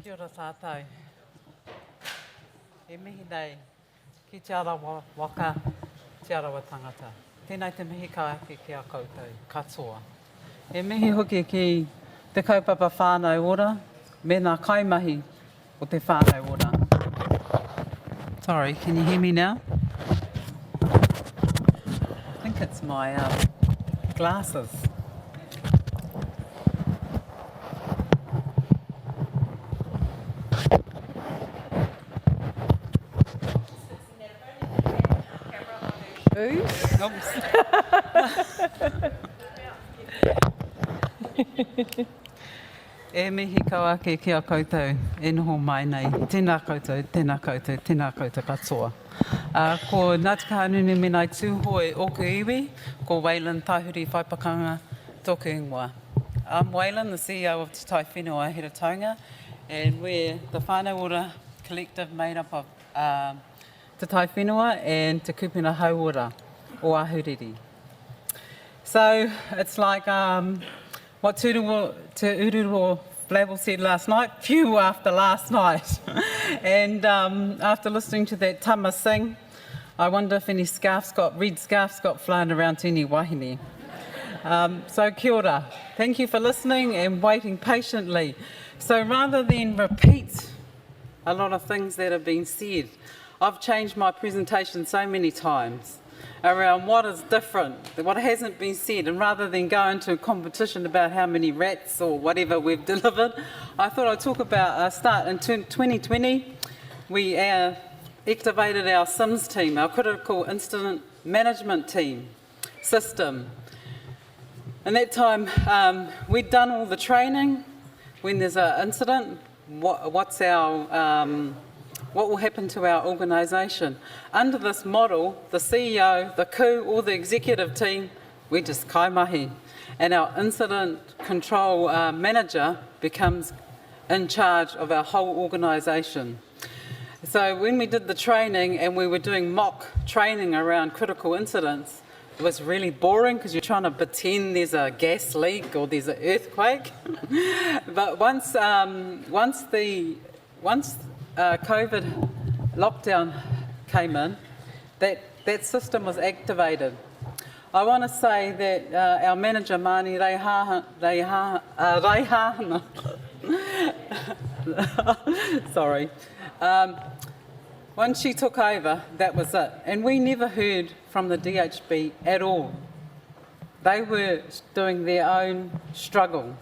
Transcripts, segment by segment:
Kia ora tātou. E mihi nei, ki te arawa waka, te arawa tangata. Tēnei te mihi ka ake ki a koutou, katoa. E mihi hoki ki te kaupapa whānau ora, me nā kaimahi o te whānau ora. Sorry, can you hear me now? I think it's my glasses. Oops. E mihi kau ake ki a koutou, e noho mai nei. Tēnā koutou, tēnā koutou, tēnā koutou katoa. Ko Ngāti Kahungunu me nai tūhoi oku iwi, ko Waylon Tahuri Whaipakanga tōku ingoa. I'm Waylon, the CEO of Te Tai Whenua Heretaunga, and we're the whānau ora collective made up of Te Tai Whenua and Te Kupuna Hauora, o Ahuriri. So it's like what Te Ururoa Flavel said last night, phew after last night. And after listening to that tama sing, I wonder if any red scarves got flown around to any wahine. So kia ora. Thank you for listening and waiting patiently. So rather than repeat a lot of things that have been said, I've changed my presentation so many times around what is different, what hasn't been said, and rather than go into a competition about how many rats or whatever we've delivered, I thought I'd talk about start in 2020. We activated our SIMS team, our Critical Incident Management team system. And that time we'd done all the training. When there's an incident, what will happen to our organisation. Under this model, the CEO, the KU, or the executive team, we just kaimahi. And our incident control manager becomes in charge of our whole organisation. So when we did the training and we were doing mock training around critical incidents, it was really boring because you're trying to pretend there's a gas leak or there's an earthquake. But once COVID lockdown came in, that system was activated. I want to say that our manager, Mani Reihana, sorry, when she took over, that was it. And we never heard from the DHB at all. They were doing their own struggle.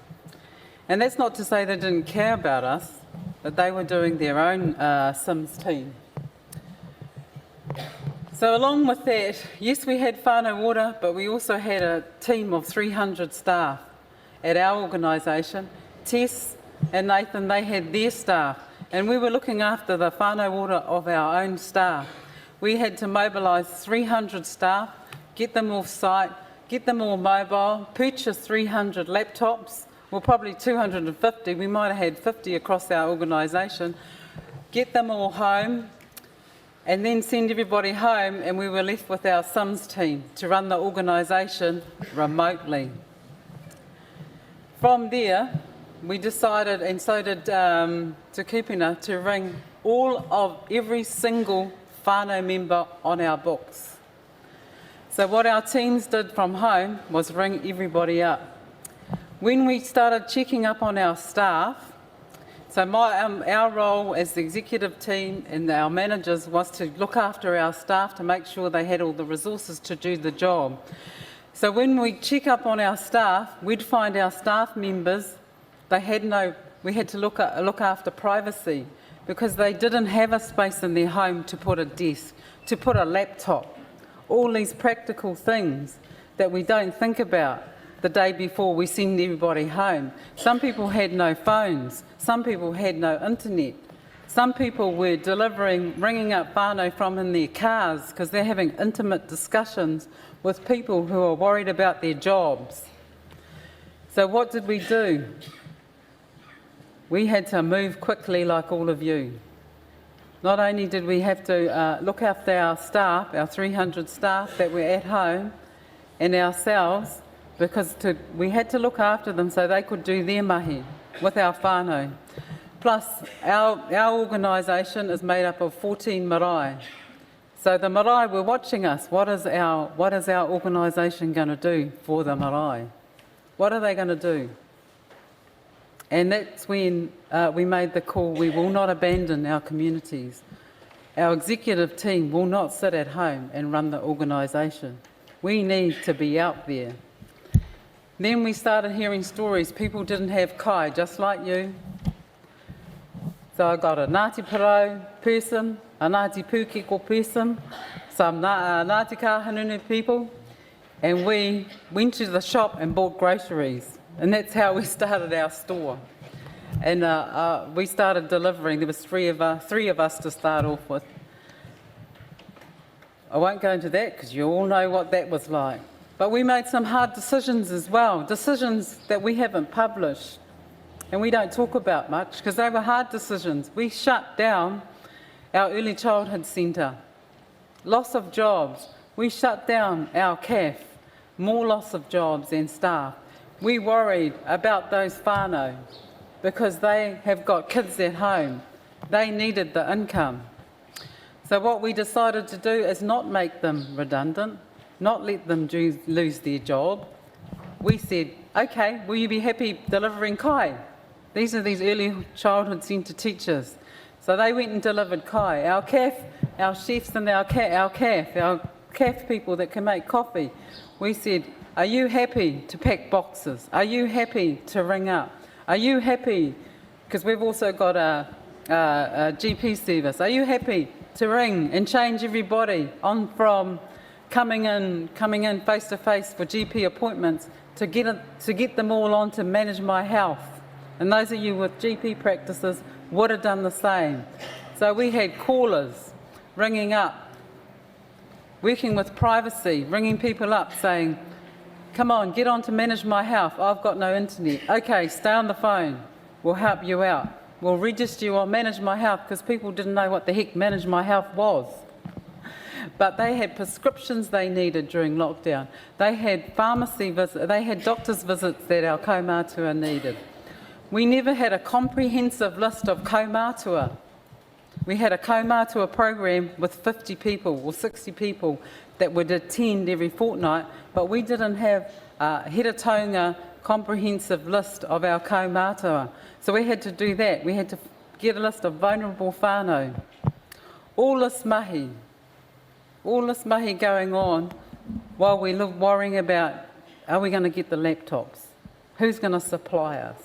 And that's not to say they didn't care about us, but they were doing their own SIMS team. So along with that, yes, we had whānau ora, but we also had a team of 300 staff at our organisation. Tess and Nathan, they had their staff, and we were looking after the whānau ora of our own staff. We had to mobilise 300 staff, get them off site, get them all mobile, purchase 300 laptops, well, probably 250, we might have had 50 across our organisation, get them all home, and then send everybody home, and we were left with our SIMS team to run the organisation remotely. From there, we decided, and so did Te Kupuna, to ring every single whānau member on our books. So what our teams did from home was ring everybody up. When we started checking up on our staff, so our role as the executive team and our managers was to look after our staff to make sure they had all the resources to do the job. So when we check up on our staff, we'd find our staff members, we had to look after privacy because they didn't have a space in their home to put a desk, to put a laptop, all these practical things that we don't think about the day before we send everybody home. Some people had no phones, some people had no internet, some people were ringing up whānau from in their cars because they're having intimate discussions with people who are worried about their jobs. So what did we do? We had to move quickly like all of you. Not only did we have to look after our staff, our 300 staff that were at home, and ourselves, because we had to look after them so they could do their mahi with our whānau. Plus, our organisation is made up of 14 marae. So the marae were watching us. What is our organisation going to do for the marae? What are they going to do? And that's when we made the call, we will not abandon our communities. Our executive team will not sit at home and run the organisation. We need to be out there. Then we started hearing stories. People didn't have kai, just like you. So I got a Ngāti Porou person, a Ngāti Pūkeko person, some Ngāti Kahanunu people, and we went to the shop and bought groceries. And that's how we started our store. And we started delivering. There was three of us to start off with. I won't go into that because you all know what that was like. But we made some hard decisions as well, decisions that we haven't published and we don't talk about much because they were hard decisions. We shut down our early childhood centre. Loss of jobs. We shut down our CAF. More loss of jobs and staff. We worried about those whānau because they have got kids at home. They needed the income. So what we decided to do is not make them redundant, not let them lose their job. We said, okay, will you be happy delivering kai? These are these early childhood centre teachers. So they went and delivered kai. Our CAF, our chefs and our CAF people that can make coffee, we said, are you happy to pack boxes? Are you happy to ring up? Are you happy, because we've also got a GP service, are you happy to ring and change everybody on from coming in face to face for GP appointments to get them all on to manage my health? And those of you with GP practices would have done the same. So we had callers ringing up, working with privacy, ringing people up saying, come on, get on to manage my health. I've got no internet. Okay, stay on the phone. We'll help you out. We'll register you on Manage My Health because people didn't know what the heck Manage My Health was. But they had prescriptions they needed during lockdown. They had pharmacy visits, they had doctor's visits that our kaumātua needed. We never had a comprehensive list of kaumātua. We had a kaumātua program with 50 people or 60 people that would attend every fortnight, but we didn't have a Hiratonga comprehensive list of our kaumātua. So we had to do that. We had to get a list of vulnerable whānau. All this mahi going on while we live worrying about, are we going to get the laptops? Who's going to supply us?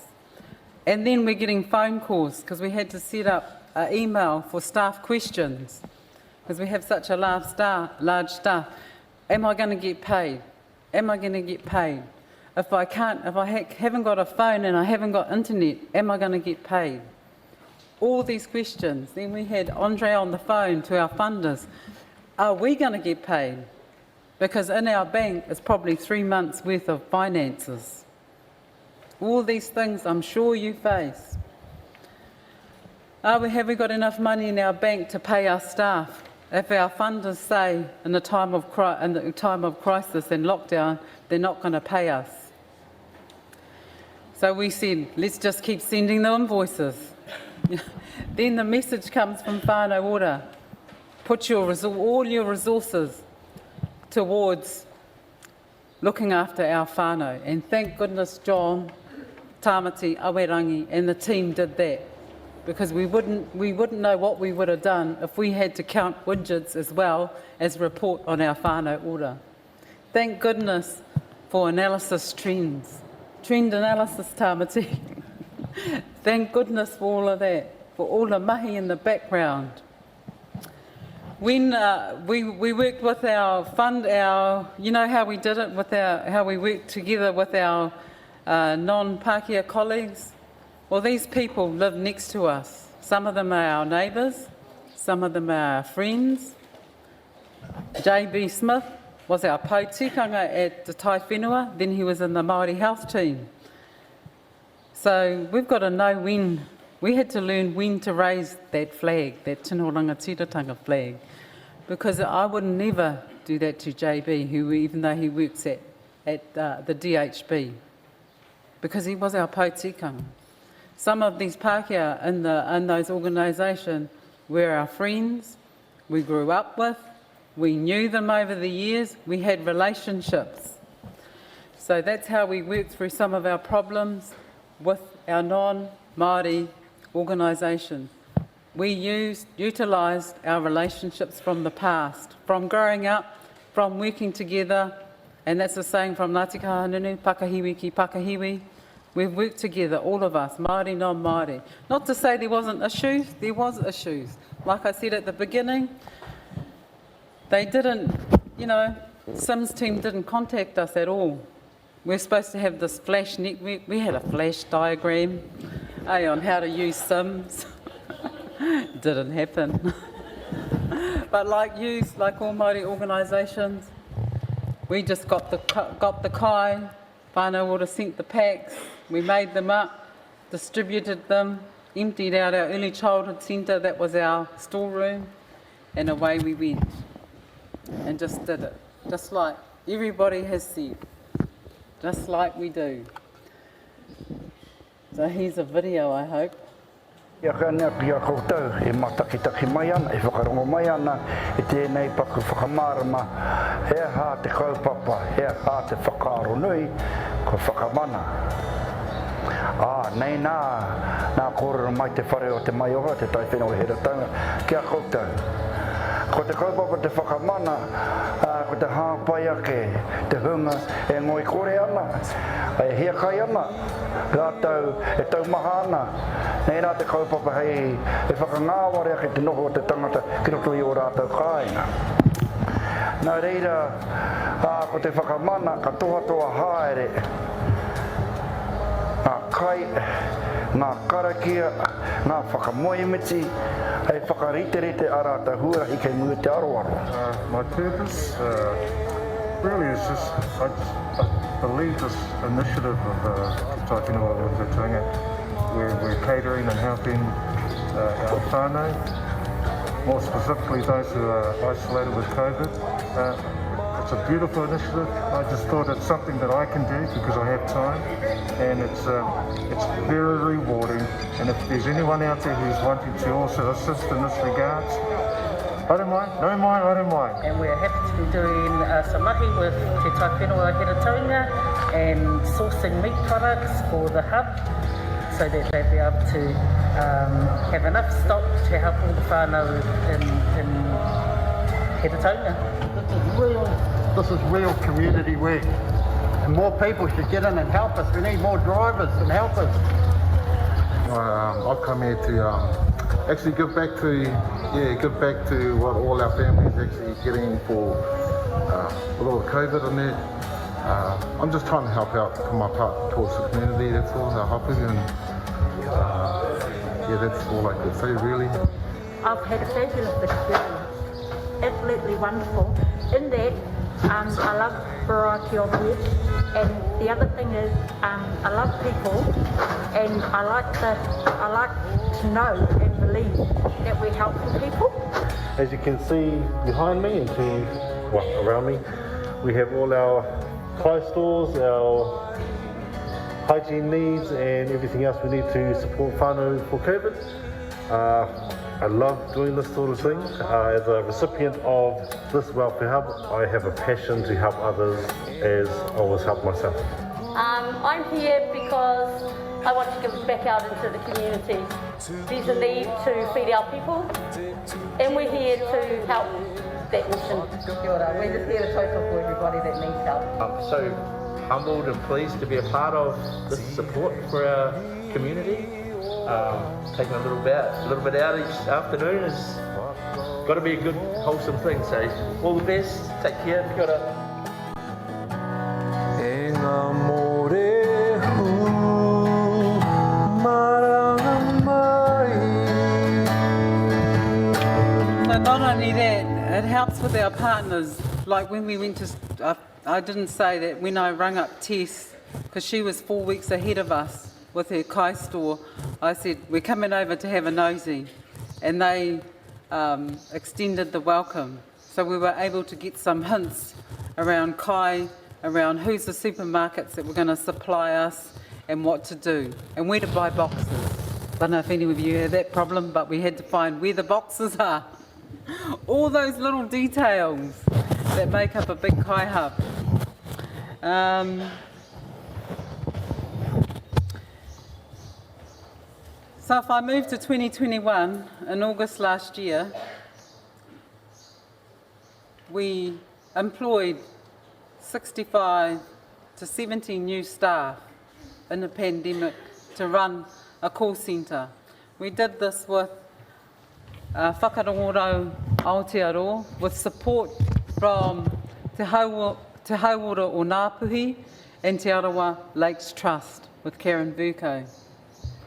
And then we're getting phone calls because we had to set up an email for staff questions because we have such a large staff. Am I going to get paid? Am I going to get paid? If I haven't got a phone and I haven't got internet, am I going to get paid? All these questions. Then we had Andre on the phone to our funders. Are we going to get paid? Because in our bank it's probably 3 months worth of finances. All these things I'm sure you face. Have we got enough money in our bank to pay our staff? If our funders say in the time of crisis and lockdown, they're not going to pay us. So we said, let's just keep sending the invoices. Then the message comes from Whānau Ora. Put all your resources towards looking after our whānau. And thank goodness John, Tāmati, Awerangi and the team did that. Because we wouldn't know what we would have done if we had to count widgets as well as report on our whānau ora. Thank goodness for analysis trends. Trend analysis, Tāmati. Thank goodness for all of that, for all the mahi in the background. When we worked with our fund, you know how we did it with how we worked together with our non-Pākehā colleagues? Well, these people live next to us. Some of them are our neighbours, some of them are our friends. J.B. Smith was our pautikanga at the Tai Whenua, then he was in the Māori health team. So we've got to know when, we had to learn when to raise that flag, that Tino Rangatiratanga flag, because I would never do that to JB, who even though he works at the DHB, because he was our pautikanga. Some of these Pākehā in those organisations were our friends, we grew up with, we knew them over the years, we had relationships. So that's how we worked through some of our problems with our non-Māori organisations. We utilised our relationships from the past, from growing up, from working together, and that's the saying from Ngāti Kahungunu, Pakahiwi ki Pakahiwi. We've worked together, all of us, Māori, non-Māori. Not to say there wasn't issues, there was issues. Like I said at the beginning, they didn't, Sims team didn't contact us at all. We're supposed to have this flash network. We had a flash diagram on how to use Sims. Didn't happen. But like all Māori organisations, we just got the kai, whānau would have sent the packs, we made them up, distributed them, emptied out our early childhood centre, that was our storeroom, and away we went. And just did it, just like everybody has said, just like we do. So here's a video, I hope. Ia kānea ki a koutou, e matakitaki mai ana, e whakarongo mai ana, e tēnei paku whakamārama, he hā te kaupapa, he hā te whakaaro nui, ko whakamana. Nei nā kōrero mai te whare o te mai oha, te tai whenua he ratanga, ki a koutou. Ko te kaupapa te whakamana, ko te hāpai ake, te hunga, e ngoi kore ana, e hia kai ana, rātou, e taumaha ana. Nei rā te kaupapa hei, e whakangāware ake te noho o te tangata ki roto i o rātou kāinga. Nā reira, ko te whakamana, ka tohatoa haere, ngā kai, ngā karakia, ngā whakamoemiti, hei whakariterete a rātou hura i kei mua te aroaro. My purpose really is just, I believe this initiative of Tai Whenua o Te Taonga, where we're catering and helping our whānau, more specifically those who are isolated with COVID. It's a beautiful initiative. I just thought it's something that I can do because I have time, and it's very rewarding. And if there's anyone out there who's wanting to also assist in this regards, I don't mind, I don't mind. And we're happy to be doing some mahi with Te Tai Whenua Hira Taonga and sourcing meat products for the hub, so that they'll be able to have enough stock to help all the whānau in Hira Taonga. This is real community work. And more people should get in and help us. We need more drivers and helpers. I've come here to actually give back to what all our families actually getting for with all the COVID and that. I'm just trying to help out for my part towards the community, that's all, our hapu, and that's all I could say really. I've had a fabulous experience, absolutely wonderful. In that, I love variety of food, and the other thing is I love people, and I like to know and believe that we're helping people. As you can see behind me and around me, we have all our kai stores, our hygiene needs and everything else we need to support whānau for COVID. I love doing this sort of thing. As a recipient of this welfare hub, I have a passion to help others as I always help myself. I'm here because I want to give back out into the community. There's a need to feed our people, and we're here to help that mission. Kia ora. We're just here to total for everybody that needs help. I'm so humbled and pleased to be a part of this support for our community. Taking a little bit out each afternoon has got to be a good, wholesome thing. So all the best. Take care. Kia ora. So not only that, it helps with our partners. Like when we went to, I didn't say that when I rung up Tess, because she was 4 weeks ahead of us with her kai store, I said, we're coming over to have a nosy. And they extended the welcome. So we were able to get some hints around kai, around who's the supermarkets that were going to supply us, and what to do and where to buy boxes. I don't know if any of you had that problem, but we had to find where the boxes are. All those little details that make up a big kai hub. So if I move to 2021, in August last year, we employed 65 to 70 new staff in the pandemic to run a call centre. We did this with Whakarongorau Aotearoa, with support from Te Hauora o Ngāpuhi and Te Arawa Lakes Trust with Karen Burko.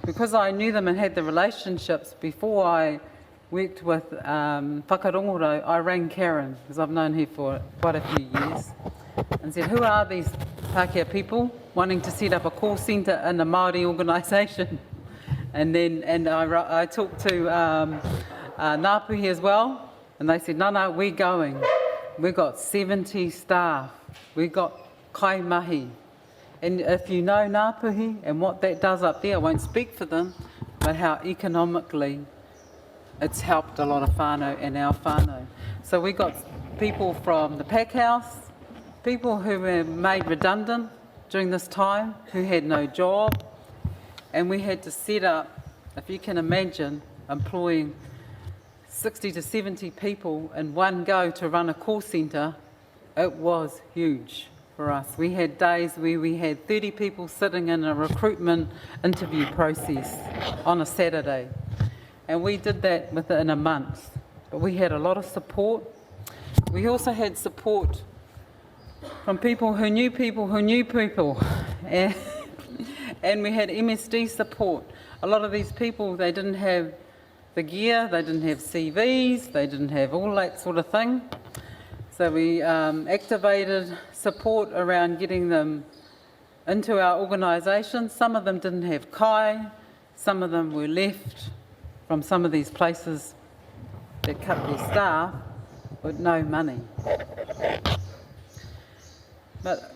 Because I knew them and had the relationships before I worked with Whakarongorau, I rang Karen, because I've known her for quite a few years, and said, who are these Pākehā people wanting to set up a call centre in a Māori organisation? And I talked to Ngāpuhi as well, and they said, no, we're going. We've got 70 staff. We've got kai mahi. And if you know Ngāpuhi and what that does up there, I won't speak for them, but how economically it's helped a lot of whānau and our whānau. So we got people from the pack house, people who were made redundant during this time, who had no job, and we had to set up, if you can imagine, employing 60 to 70 people in one go to run a call centre. It was huge for us. We had days where we had 30 people sitting in a recruitment interview process on a Saturday. And we did that within a month. But we had a lot of support. We also had support from people who knew people who knew people. And we had MSD support. A lot of these people, they didn't have the gear, they didn't have CVs, they didn't have all that sort of thing. So we activated support around getting them into our organisation. Some of them didn't have kai, some of them were left from some of these places that cut their staff with no money. But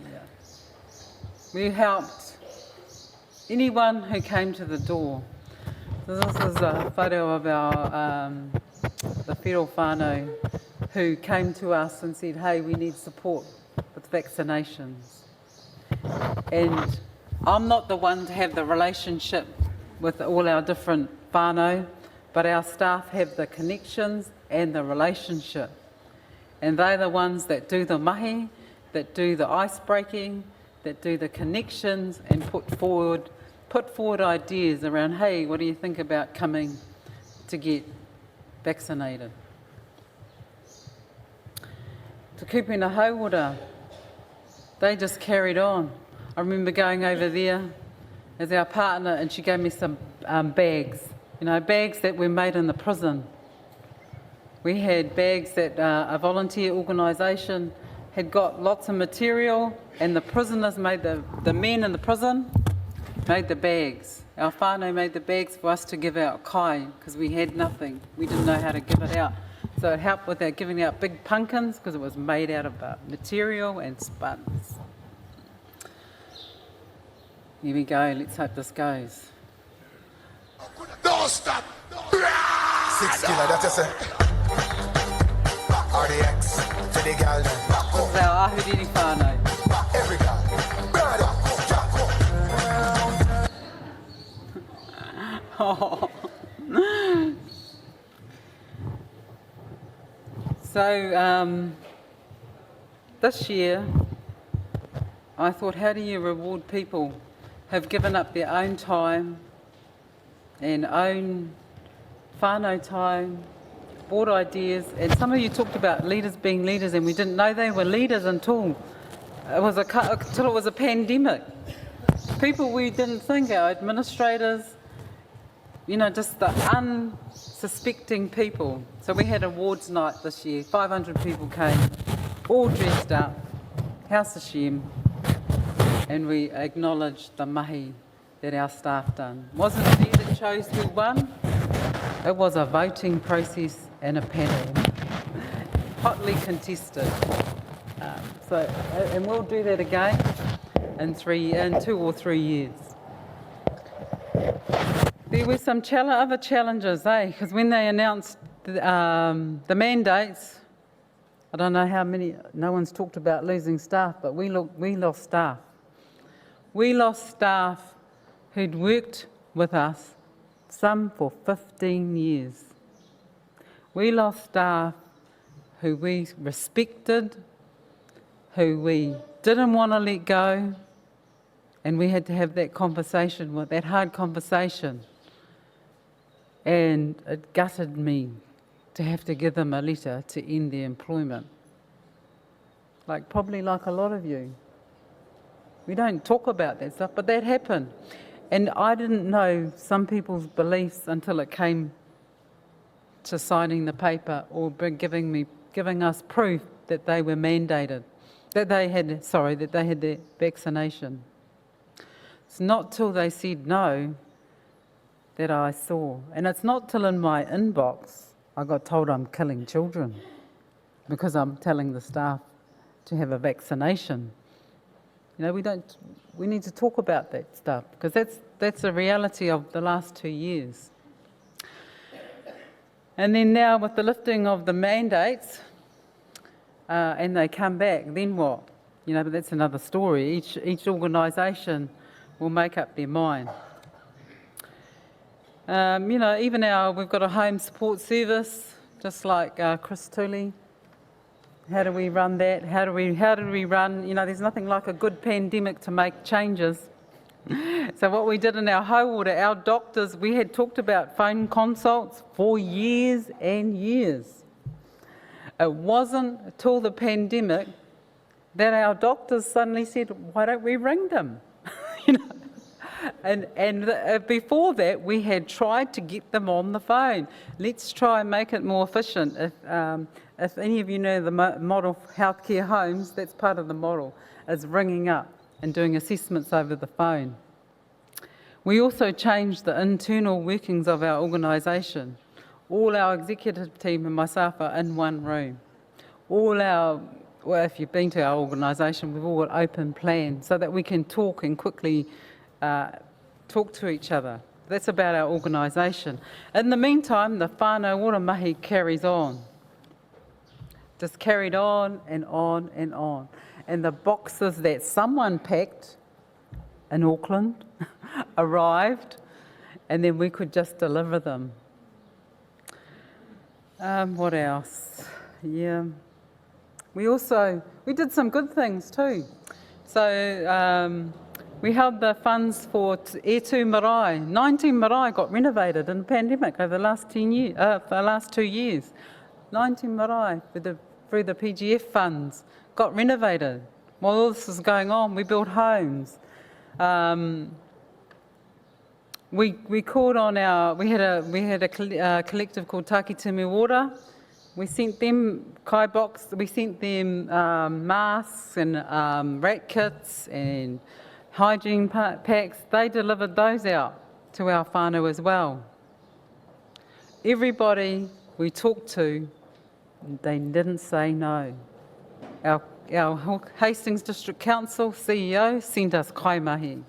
yeah, we helped anyone who came to the door. So this is a photo of our the Whiro whānau who came to us and said, hey, we need support with vaccinations. And I'm not the one to have the relationship with all our different whānau, but our staff have the connections and the relationship. And they're the ones that do the mahi, that do the ice breaking, that do the connections and put forward ideas around, hey, what do you think about coming to get vaccinated? Te Kupuna Hauora, they just carried on. I remember going over there as our partner and she gave me some bags, bags that were made in the prison. We had bags that a volunteer organisation had got lots of material and the prisoners made, the men in the prison made the bags. Our whānau made the bags for us to give out kai because we had nothing. We didn't know how to give it out. So it helped with our giving out big pumpkins because it was made out of material and spuds. Here we go, let's hope this goes. Don't stop! 6 kilo, that's just a RDX to the gal. This is our Ahuriri whānau. Every guy. So this year I thought, how do you reward people who have given up their own time and own whānau time, bought ideas, and some of you talked about leaders being leaders and we didn't know they were leaders until it was a pandemic. People we didn't think, our administrators, just the unsuspecting people. So we had awards night this year. 500 people came, all dressed up, House of Shem, and we acknowledged the mahi that our staff done. Wasn't me that chose who won. It was a voting process and a panel, hotly contested. And we'll do that again. in 2 or 3 years. There were some other challenges, because when they announced the mandates, I don't know how many, no one's talked about losing staff, but we lost staff. We lost staff who'd worked with us, some for 15 years. We lost staff who we respected, who we didn't want to let go, and we had to have that conversation, that hard conversation. And it gutted me to have to give them a letter to end their employment. Probably like a lot of you. We don't talk about that stuff, but that happened. And I didn't know some people's beliefs until it came to signing the paper or giving us proof that they were mandated, that they had their vaccination. It's not till they said no that I saw. And it's not till in my inbox I got told I'm killing children because I'm telling the staff to have a vaccination. You know, we need to talk about that stuff because that's the reality of the last 2 years. And then now with the lifting of the mandates and they come back, then what? You know, but that's another story. Each organisation will make up their mind. You know, even we've got a home support service, just like Chris Tooley. How do we run that? How do we run? You know, there's nothing like a good pandemic to make changes. So what we did in our Hauora, our doctors, we had talked about phone consults for years and years. It wasn't until the pandemic that our doctors suddenly said, why don't we ring them? You know. And before that, we had tried to get them on the phone. Let's try and make it more efficient. If any of you know the model healthcare homes, that's part of the model, is ringing up and doing assessments over the phone. We also changed the internal workings of our organisation. All our executive team and myself are in one room. Well, if you've been to our organisation, we've all got open plans so that we can talk and quickly talk to each other. That's about our organisation. In the meantime, the whānau ora mahi carries on. Just carried on and on and on. And the boxes that someone packed in Auckland arrived, and then we could just deliver them. What else? Yeah. We did some good things too. So we held the funds for E2 Marae. 19 marae got renovated in the pandemic over the last 2 years. 19 marae through the PGF funds got renovated. While all this was going on, we built homes. We called on we had a collective called Taki Timu Ora. We sent them we sent them masks and rat kits and hygiene packs. They delivered those out to our whānau as well. Everybody we talked to, they didn't say no. Our Hastings District Council CEO sent us kaimahi.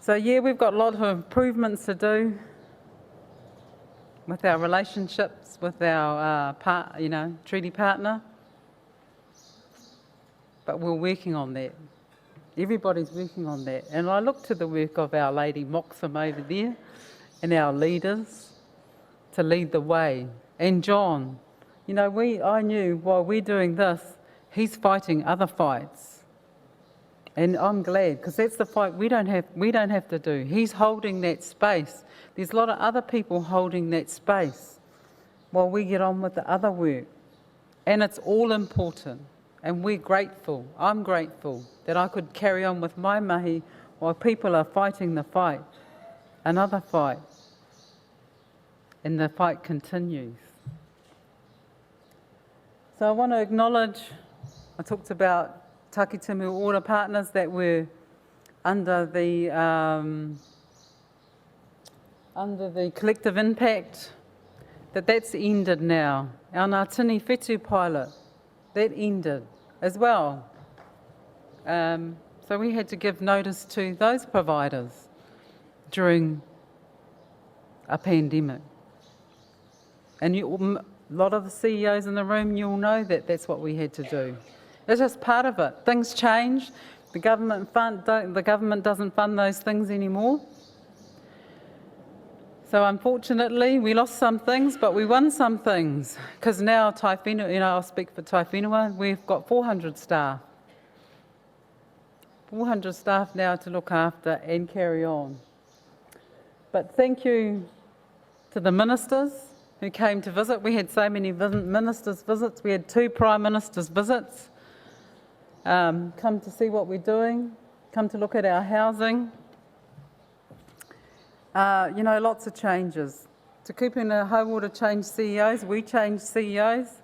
So yeah, we've got a lot of improvements to do with our relationships with our treaty partner, but we're working on that. Everybody's working on that. And I look to the work of our lady Moxham over there and our leaders to lead the way. And John, you know, I knew while we're doing this, he's fighting other fights. And I'm glad, because that's the fight we don't have to do. He's holding that space. There's a lot of other people holding that space while we get on with the other work. And it's all important. And we're grateful. I'm grateful that I could carry on with my mahi while people are fighting the fight, another fight. And the fight continues. So I want to acknowledge, I talked about Taki Timu Ora partners that were under the collective impact, that's ended now. Our Ngātini Whetū pilot, that ended as well. So we had to give notice to those providers during a pandemic. And a lot of the CEOs in the room, you'll know that that's what we had to do. It's just part of it. Things change. The government doesn't fund those things anymore. So unfortunately, we lost some things, but we won some things. Because now Tai Whenua, I'll speak for Tai Whenua, we've got 400 staff. 400 staff now to look after and carry on. But thank you to the ministers who came to visit. We had so many ministers' visits. We had 2 Prime Ministers' visits. Come to see what we're doing, come to look at our housing. Lots of changes. Te Kupuna Hauora changed CEOs, we changed CEOs.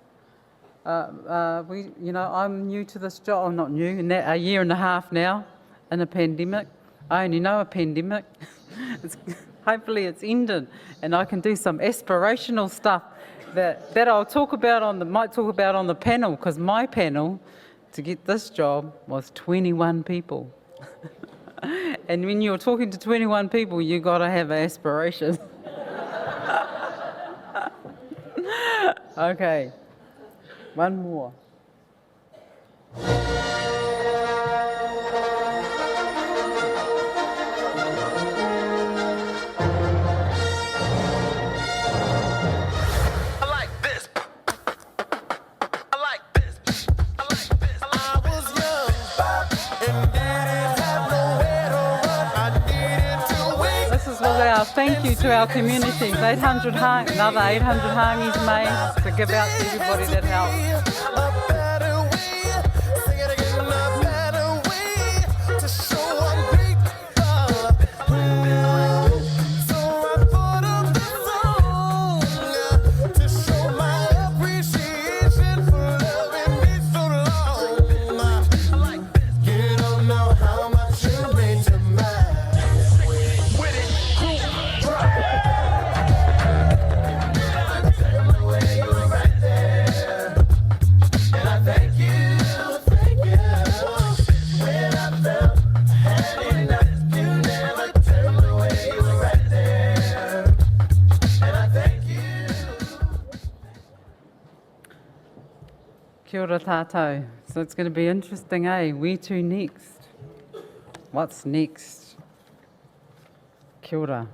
I'm new to this job, I'm not new, a year and a half now in a pandemic. I only know a pandemic. Hopefully it's ended and I can do some aspirational stuff that I'll might talk about on the panel, because my panel to get this job was 21 people. And when you're talking to 21 people, you got to have aspirations. Okay, one more. Thank you to our communities, 800 another 800 hangis made to give out to everybody that helped. Kia ora tātou. So it's going to be interesting, eh? Where to next? What's next? Kia ora.